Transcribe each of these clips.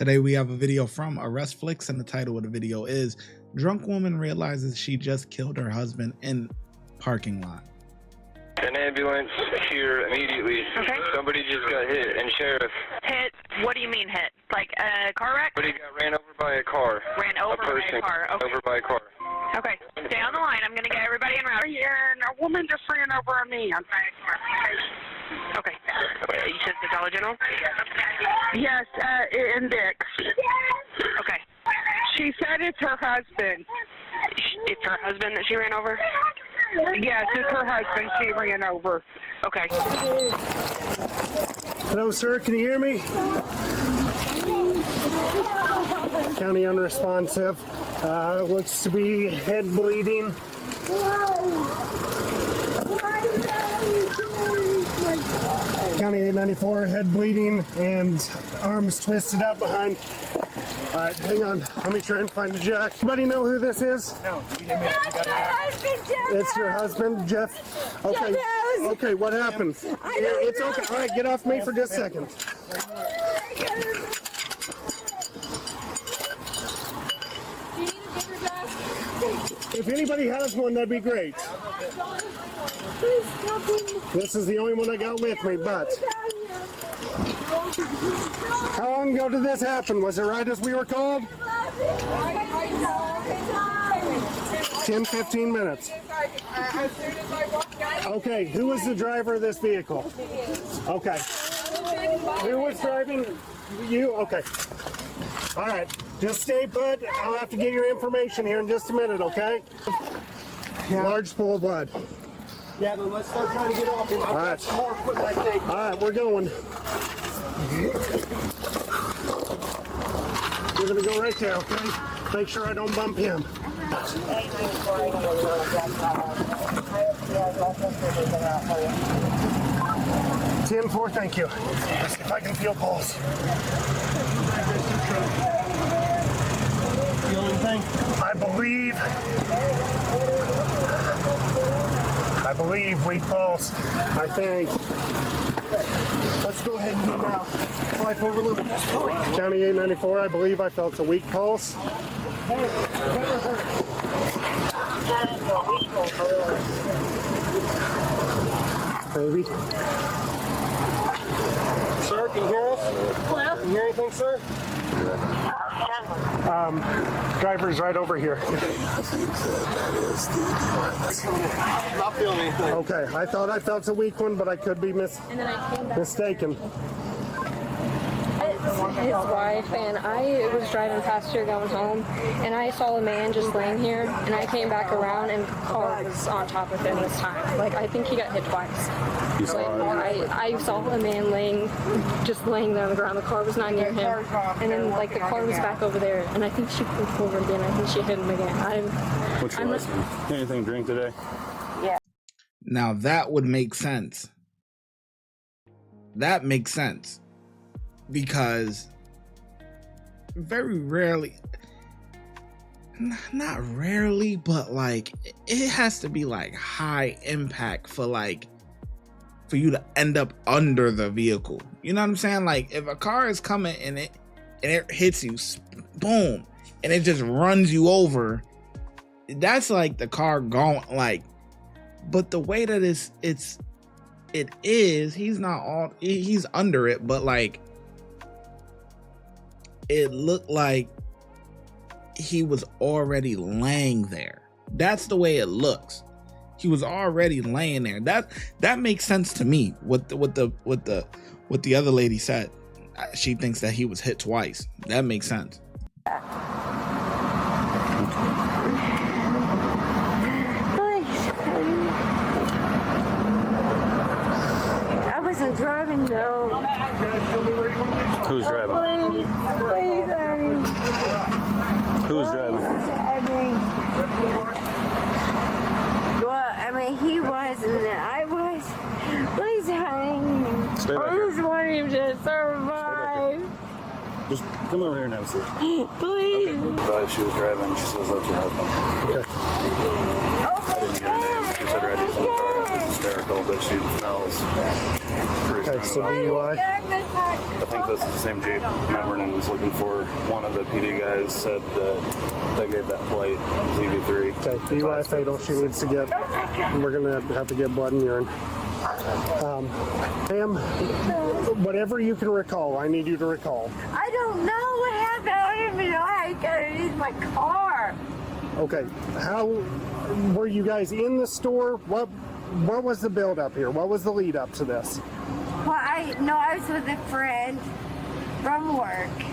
Today we have a video from Arrest Flicks, and the title of the video is Drunk Woman Realizes She Just Killed Her Husband in Parking Lot. An ambulance here immediately. Okay. Somebody just got hit, and sheriff. Hit? What do you mean hit? Like a car wreck? Somebody got ran over by a car. Ran over by a car. Okay. Over by a car. Okay. Stay on the line. I'm going to get everybody en route. Here, and a woman just ran over me. Okay. You said the Dollar General? Yes, in Dick's. Okay. She said it's her husband. It's her husband that she ran over? Yes, it's her husband she ran over. Okay. Hello, sir. Can you hear me? County unresponsive. Looks to be head bleeding. County 894, head bleeding and arms twisted up behind. All right, hang on. Let me try and find a jack. Anybody know who this is? No. It's your husband, Jeff? Okay. Okay, what happened? It's okay. All right, get off me for just a second. If anybody has one, that'd be great. This is the only one I got with me, but... How long ago did this happen? Was it right as we were called? 10, 15 minutes. Okay, who was the driver of this vehicle? Okay. Who was driving? You? Okay. All right. Just stay put. I'll have to get your information here in just a minute, okay? Yeah. Large pool of blood. Yeah, but let's start trying to get off. All right. All right, we're going. We're going to go right there, okay? Make sure I don't bump him. 10-4, thank you. Let's see if I can feel pulse. Feeling thing? I believe weak pulse. I think. Let's go ahead and do now. Life over limit. County 894, I believe I felt a weak pulse. Baby. Sir, can you hear us? Hello? Can you hear anything, sir? Driver's right over here. I think that is the... Not feeling anything. Okay, I thought I felt a weak one, but I could be mistaken. His wife, and I was driving past here going home, and I saw a man just laying here, and I came back around, and the car was on top of him this time. Like, I think he got hit twice. I saw a man just laying there on the ground. The car was not near him, and then like the car was back over there, and I think she pulled forward again. I think she hit him again. What's your license? Anything to drink today? Yeah. Now that would make sense. That makes sense. Because very rarely, not rarely, but like it has to be like high impact for you to end up under the vehicle. You know what I'm saying? Like if a car is coming and it hits you, boom, and it just runs you over, that's like the car going like. But the way that it is, he's under it, but like. It looked like he was already laying there. That's the way it looks. He was already laying there. That makes sense to me. What the other lady said. She thinks that he was hit twice. That makes sense. I wasn't driving though. Who's driving? Please, honey. Who's driving? I mean, he wasn't. I was. Please, honey. Stay back I here. just want him to survive. Just come over here now. Please. Okay. She was driving. She says that's your husband. Okay. I didn't hear her name. She said right in the car. hysterical, but she smells pretty Okay, so strong. DUI. I think this is the same Jeep Mount Vernon was looking for. One of the PD guys said that they gave that plate ZB3. Okay, DUI fatal. She needs to get. We're gonna have to get blood and urine. Ma'am, whatever you can recall, I need you to recall. I don't know what happened. I don't even know how I got use my car. Okay, how were you guys in the store? What was the build up here? What was the lead up to this? Well, I was with a friend from work.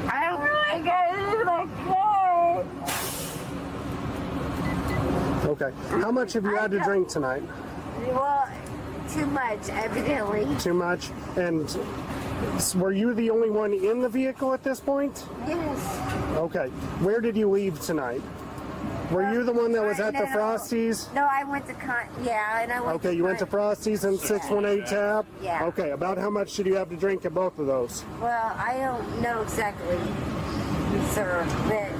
I don't know how I got use my car. Okay, how much have you had to drink tonight? Well, too much, evidently. Too much? And were you the only one in the vehicle at this point? Yes. Okay, where did you leave tonight? Were you the one that was at the Frosties? No, I went to and I went. Okay, you went to Frosties and 618 Tap? Yeah. Okay, about how much did you have to drink at both of those? Well, I don't know exactly, sir, but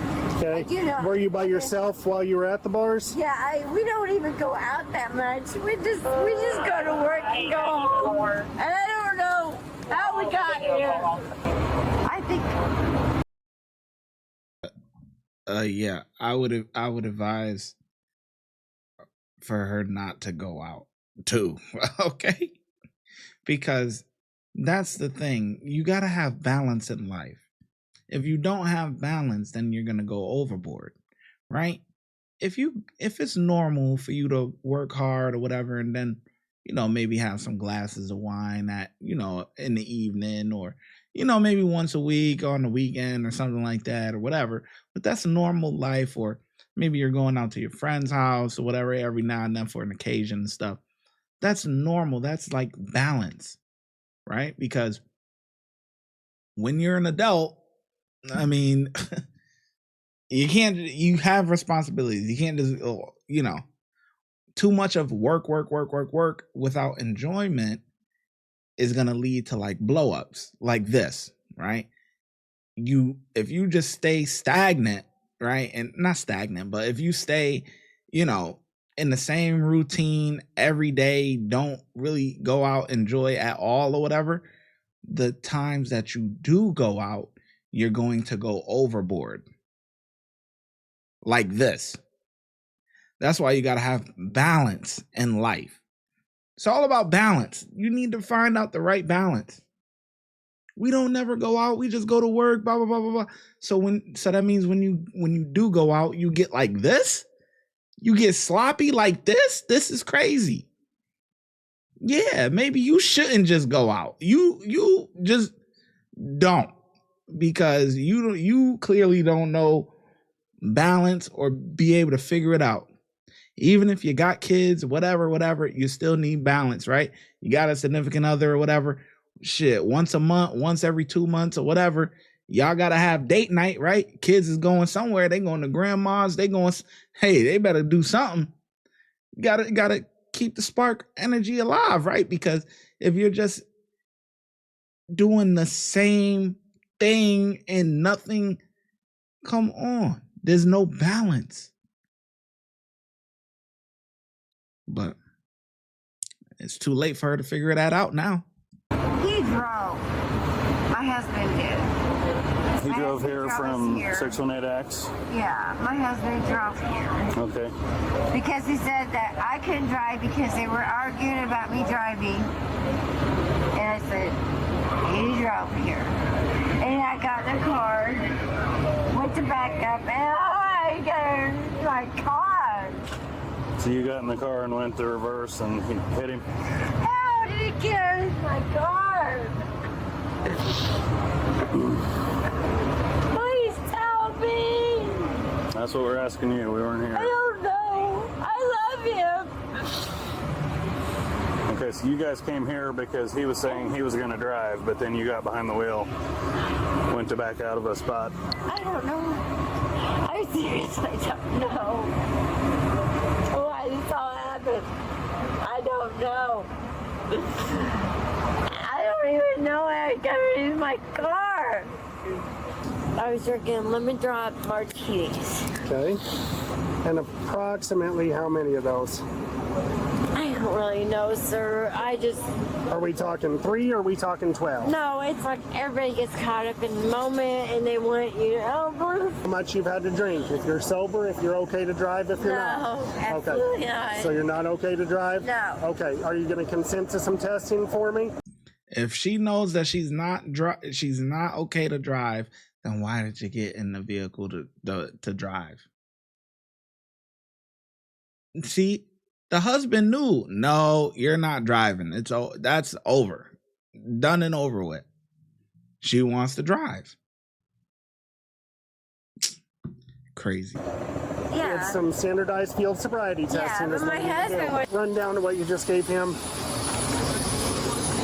Okay. I do know. Were you by yourself while you were at the bars? Yeah, we don't even go out that much. We just go to work and go home. And I don't know how we got here. I think. Yeah, I would advise for her not to go out too. Okay, because that's the thing. You got to have balance in life. If you don't have balance, then you're gonna go overboard, right? If it's normal for you to work hard or whatever, and then maybe have some glasses of wine at in the evening, or maybe once a week on the weekend or something like that or whatever. But that's a normal life. Or maybe you're going out to your friend's house or whatever every now and then for an occasion and stuff. That's normal. That's like balance, right? Because when you're an adult, I mean, you have responsibilities. You can't just, too much of work without enjoyment is going to lead to like blow-ups like this, right? If you just stay stagnant, right? And not stagnant, but if you stay, in the same routine every day, don't really go out, enjoy at all or whatever, the times that you do go out, you're going to go overboard. Like this. That's why you got to have balance in life. It's all about balance. You need to find out the right balance. We don't never go out. We just go to work, blah, blah, blah, blah, blah. So that means when you do go out, you get like this? You get sloppy like this? This is crazy. Yeah, maybe you shouldn't just go out. You just don't. Because you clearly don't know balance or be able to figure it out. Even if you got kids, whatever, you still need balance, right? You got a significant other or whatever. Shit, once a month, once every 2 months or whatever, y'all got to have date night, right? Kids is going somewhere. They going to grandma's. They better do something. You got to keep the spark energy alive, right? Because if you're just doing the same thing and nothing, come on, there's no balance. But it's too late for her to figure that out now. He drove. My husband did. He drove here from 618X? Yeah, my husband drove here. Okay. Because he said that I couldn't drive because they were arguing about me driving. And I said, he drove here. And I got in the car, went to back up, and I got my car. So you got in the car and went to reverse and he hit him? How did he get in my car? Please tell me. That's what we're asking you. We weren't here. I don't know. I love him. Okay, so you guys came here because he was saying he was going to drive, but then you got behind the wheel, went to back out of a spot. I don't know. I seriously don't know. Why this all happened? I don't know. I don't even know how I got in my car. I was drinking lemon drop martinis. Okay. And approximately how many of those? I don't don't really know, sir. Are we talking 3 or are we talking 12? No, it's like everybody gets caught up in the moment and they want you over. How much you've had to drink? If you're sober, if you're okay to drive, if you're not? No, absolutely not. So you're not okay to drive? No. Okay, are you going to consent to some testing for me? If she knows that she's not okay to drive, then why did you get in the vehicle to drive? See, the husband knew. No, you're not driving. That's over, done and over with. She wants to drive. Crazy. Yeah. It's some standardized field sobriety testing. but my husband was... Run down to what you just gave him.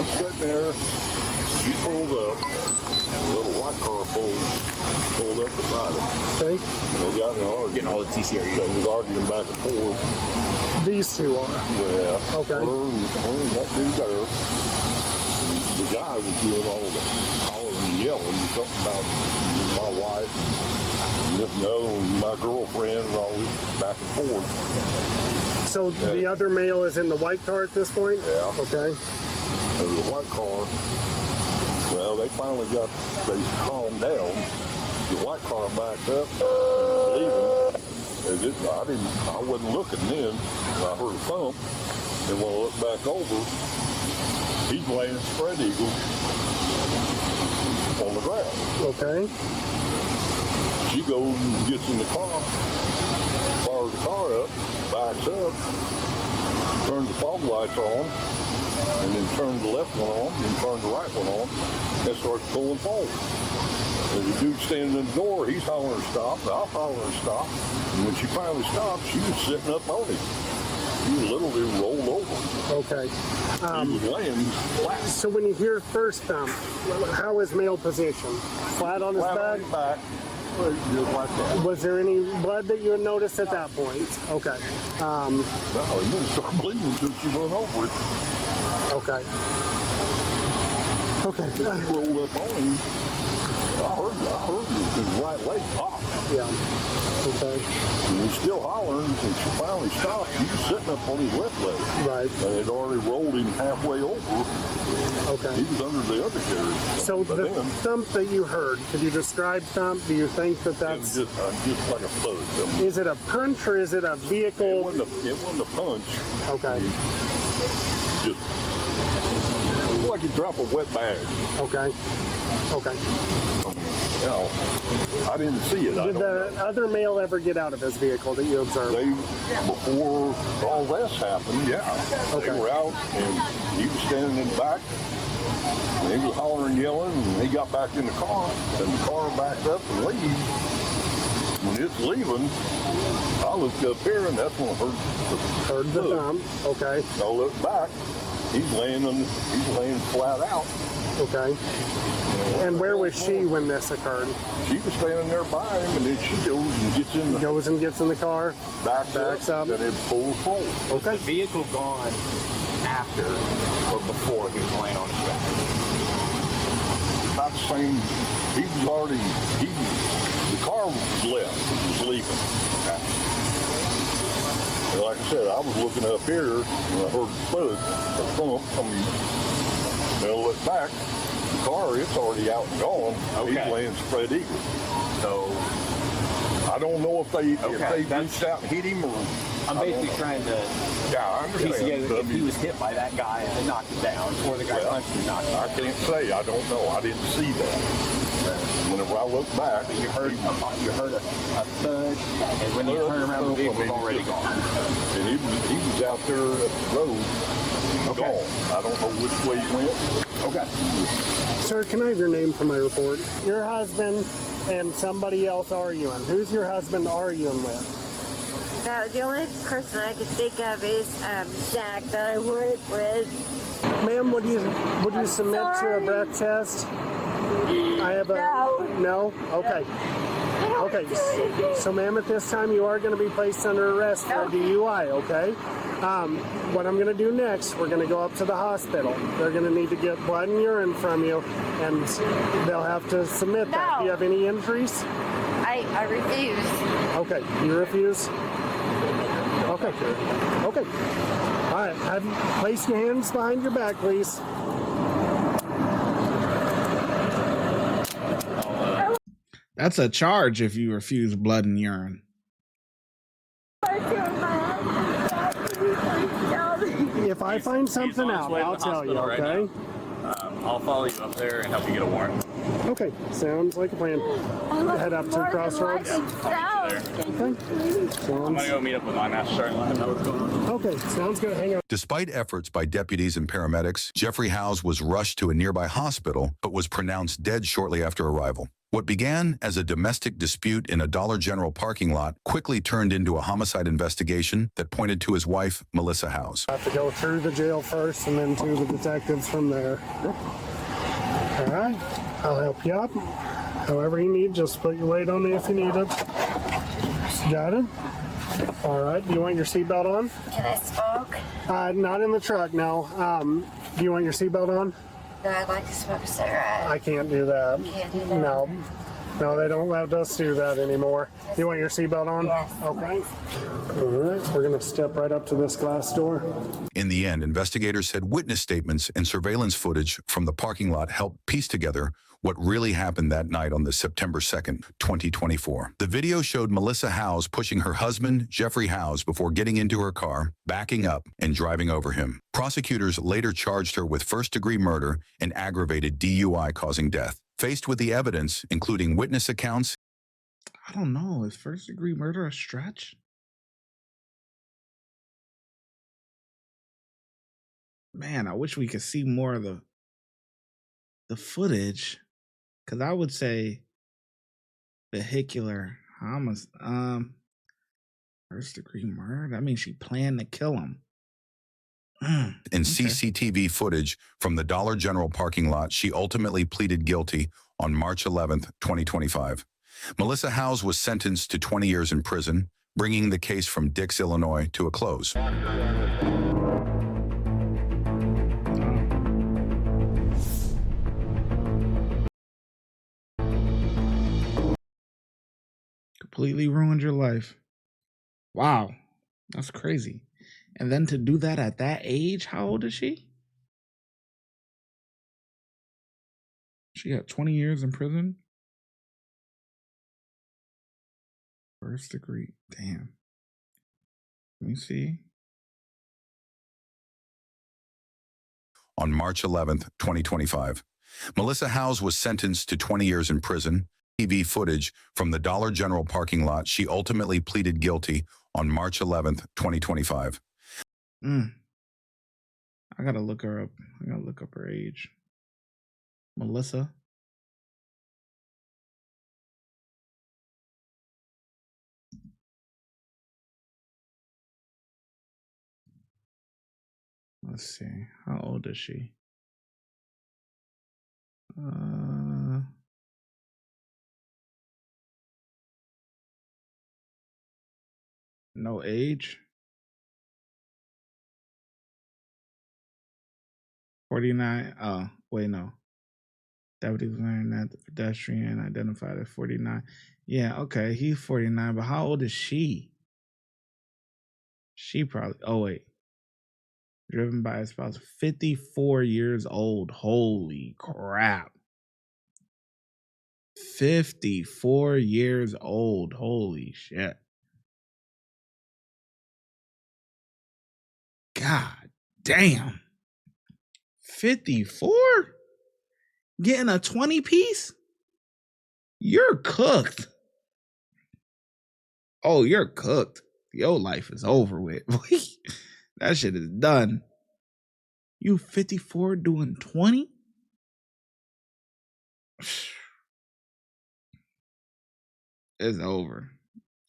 Sitting there, she pulled up. A little white car pulled up beside him. Okay. They got in an argument. Getting all the TCR. They was arguing back and forth. These two are. Yeah. Okay. Her and that dude there. The guy was doing all the hollering and yelling, something about my wife, and this and the other one, my girlfriend, and all this back and forth. So the other male is in the white car at this point? Yeah. Okay. There was a white car. Well, they finally calmed down. The white car backed up, leaving. I wasn't looking then. I heard a thump, and when I looked back over, he's laying spread eagle on the ground. Okay. She goes and gets in the car, fires the car up, backs up, turns the fog lights on, and then turns the left one on, and turns the right one on, and starts pulling forward. And the dude standing in the door, he's hollering stop, I'll holler stop. And when she finally stopped, she was sitting up on him. He literally rolled over. Okay. He was laying flat. So when you hear first thump, how is male position? Flat on his Flat back? on his back. Just like that. Was there any blood that you had noticed at that point? Okay. No, he didn't start bleeding until she went over it. Okay. Okay. She rolled up on him. I heard his right leg pop. Yeah. Okay. And he's still hollering, and she finally stopped. He was sitting up on his left leg. Right. And it already rolled him halfway over. Okay. He was under the other carriage. So But the then, thump that you heard, could you describe thump? Do you think that it was that's... just like a thud. Is it a punch or is it a vehicle? It wasn't a punch. Okay. Just like you drop a wet bag. Okay. Okay. You know, I didn't see it. Did the other male ever get out of his vehicle that you observed? Before all this happened, yeah. Okay. They were out, and he was standing in the back, and he was hollering, yelling, and he got back in the car, and the car backed up and leaves. When it's leaving, I looked up here, and that's when I Heard the thump. Okay. I looked back. He's laying flat out. Okay. And where was she when this occurred? She was standing there by him, and then she goes and gets in the car, backs up, and it pulls forward. Was the vehicle gone after or before he was laying on his back? About the same. He was already. The car was left. It was leaving. And like I said, I was looking up here, and I heard the thump. Then I looked back. The car, it's already out and gone. Okay. He's laying spread eagle. So I don't know if they reached out and hit him or. I'm basically trying to I understand. piece together if he was hit by that guy and knocked him down, or the guy punched him and knocked him down. I can't say. I don't know. I didn't see that. Whenever I looked back, You heard a thud, and when you turn around, the vehicle was already gone. And he was out there at the road, gone. I don't know which way he went. Okay. Sir, can I have your name for my report? Your husband and somebody else arguing. Who's your husband arguing with? The only person I could think of is Zach that I work with. Ma'am, would you submit to a breath test? I have a no. Okay. Okay. So, ma'am, at this time you are going to be placed under arrest for a DUI. Okay. What I'm going to do next, we're going to go up to the hospital. They're going to need to get blood and urine from you, and they'll have to submit that. Do you have any injuries? I refuse. Okay. You refuse? Okay. Okay. All right, place your hands behind your back, please. That's a charge if you refuse blood and urine. If I find something out, I'll tell you, okay? I'll follow you up there and help you get a warrant. Okay, sounds like a plan. Head up to the crossroads. I'll meet you there. Okay. I'm gonna go meet up with my master sergeant, let him know what's going on. Okay, sounds good. Hang on. Despite efforts by deputies and paramedics, Jeffrey Howes was rushed to a nearby hospital, but was pronounced dead shortly after arrival. What began as a domestic dispute in a Dollar General parking lot quickly turned into a homicide investigation that pointed to his wife, Melissa Howes. I have to go through the jail first and then to the detectives from there. All right, I'll help you up. However you need, just put your weight on me if you need it. Got it? All right, do you want your seatbelt on? Can I smoke? Not in the truck, no. Do you want your seatbelt on? No, I'd like to smoke a cigarette. I can't do that. You can't do that? No, they don't let us do that anymore. You want your seatbelt on? Yes. Okay. All right, we're gonna step right up to this glass door. In the end, investigators said witness statements and surveillance footage from the parking lot helped piece together what really happened that night on the September 2nd, 2024. The video showed Melissa Howes pushing her husband, Jeffrey Howes, before getting into her car, backing up, and driving over him. Prosecutors later charged her with first-degree murder and aggravated DUI causing death. Faced with the evidence, including witness accounts, I don't know. Is first-degree murder a stretch? Man, I wish we could see more of the footage. Because I would say vehicular homicide, first-degree murder. I mean, she planned to kill him. and CCTV footage from the Dollar General parking lot, she ultimately pleaded guilty on March 11th, 2025. Melissa Howes was sentenced to 20 years in prison, bringing the case from Dix, Illinois to a close. Completely ruined your life. Wow, that's crazy. And then to do that at that age, how old is she? She got 20 years in prison. First degree, damn. Let me see. On March 11th, 2025, Melissa Howes was sentenced to 20 years in prison. TV footage from the Dollar General parking lot, she ultimately pleaded guilty on March 11th, 2025. I gotta look her up. I gotta look up her age. Melissa. Let's see. How old is she? No age. 49. Oh, wait, no. Deputy was learning that the pedestrian identified as 49. Yeah, okay, he's 49, but how old is she? She probably, oh wait. Driven by a spouse, 54 years old. Holy crap. 54 years old. Holy shit. God damn. 54? Getting a 20 piece? You're cooked. Oh, you're cooked. Your life is over with. That shit is done. You 54 doing 20? It's over.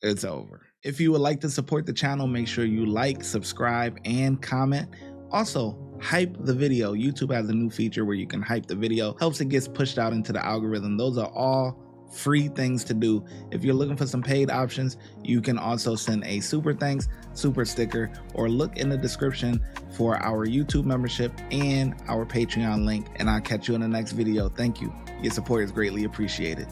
It's over. If you would like to support the channel, make sure you like, subscribe, and comment. Also, hype the video. YouTube has a new feature where you can hype the video. Helps it gets pushed out into the algorithm. Those are all free things to do. If you're looking for some paid options, you can also send a super thanks, super sticker, or look in the description for our YouTube membership and our Patreon link. And I'll catch you in the next video. Thank you. Your support is greatly appreciated.